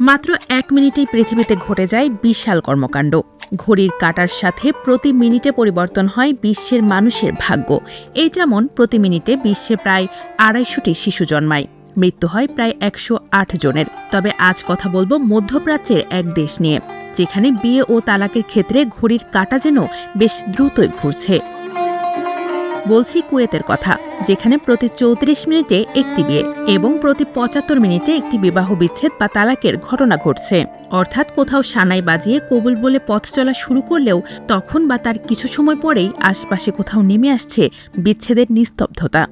মাত্র 1 মিনিটেই পৃথিবীতে ঘটে যায় বিশাল কর্মকাণ্ড। ঘড়ির কাঁটার সাথে প্রতি মিনিটে পরিবর্তন হয় বিশ্বের মানুষের ভাগ্য। এই যেমন প্রতি মিনিটে বিশ্বে প্রায় 250টি শিশু জন্মায়, মৃত্যু হয় প্রায় 108 জনের। তবে আজ কথা বলবো মধ্যপ্রাচ্যের এক দেশ নিয়ে, যেখানে বিয়ে ও তালাকের ক্ষেত্রে ঘড়ির কাঁটা যেন বেশ দ্রুতই ঘুরছে। বলছি কুয়েতের কথা, যেখানে প্রতি 34 মিনিটে একটি বিয়ে এবং প্রতি 75 মিনিটে একটি বিবাহ বিচ্ছেদ বা তালাকের ঘটনা ঘটছে। অর্থাৎ কোথাও সানাই বাজিয়ে কবুল বলে পথ চলা শুরু করলেও তখন বা তার কিছু সময় পরেই আশপাশে কোথাও নেমে আসছে বিচ্ছেদের নিস্তব্ধতা।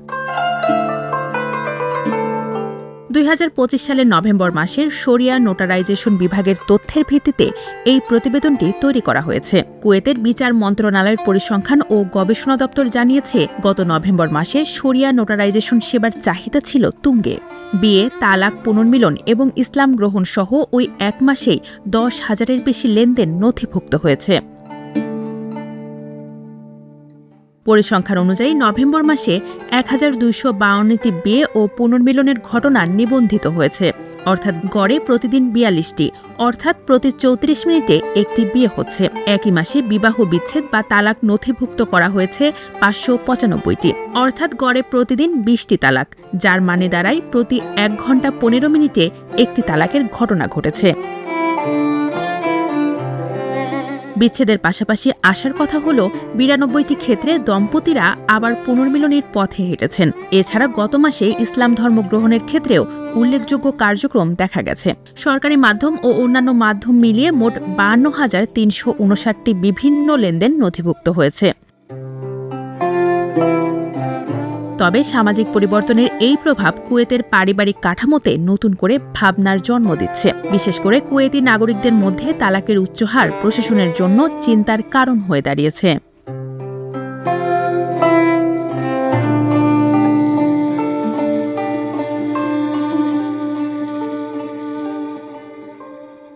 2025 সালের নভেম্বর মাসের শরিয়া নোটারাইজেশন বিভাগের তথ্যের ভিত্তিতে এই প্রতিবেদনটি তৈরি করা হয়েছে। কুয়েতের বিচার মন্ত্রণালয়ের পরিসংখ্যান ও গবেষণা দপ্তর জানিয়েছে, গত নভেম্বর মাসে শরিয়া নোটারাইজেশন সেবার চাহিদা ছিল তুঙ্গে। বিয়ে, তালাক, পুনর্মিলন এবং ইসলাম গ্রহণ সহ ওই এক মাসেই 10,000-এর বেশি লেনদেন নথিভুক্ত হয়েছে। পরিসংখ্যান অনুযায়ী নভেম্বর মাসে 1252টি বিয়ে ও পুনর্মিলনের ঘটনা নিবন্ধিত হয়েছে, অর্থাৎ গড়ে প্রতিদিন 42টি, অর্থাৎ প্রতি 34 মিনিটে একটি বিয়ে হচ্ছে। একই মাসে বিবাহ বিচ্ছেদ বা তালাক নথিভুক্ত করা হয়েছে 595টি, অর্থাৎ গড়ে প্রতিদিন 20টি তালাক, যার মানে দাঁড়ায় প্রতি 1 ঘন্টা 15 মিনিটে একটি তালাকের ঘটনা ঘটেছে। বিচ্ছেদের পাশাপাশি আসার কথা হল 92টি ক্ষেত্রে দম্পতিরা আবার পুনর্মিলনের পথে হেঁটেছেন। এছাড়া গত মাসে ইসলাম ধর্ম গ্রহণের ক্ষেত্রেও উল্লেখযোগ্য কার্যক্রম দেখা গেছে। সরকারি মাধ্যম ও অন্যান্য মাধ্যম মিলিয়ে মোট 52,359টি বিভিন্ন লেনদেন নথিভুক্ত হয়েছে। তবে সামাজিক পরিবর্তনের এই প্রভাব কুয়েতের পারিবারিক কাঠামোতে নতুন করে ভাবনার জন্ম দিচ্ছে। বিশেষ করে কুয়েতি নাগরিকদের মধ্যে তালাকের উচ্চ হার প্রশাসনের জন্য চিন্তার কারণ হয়ে দাঁড়িয়েছে।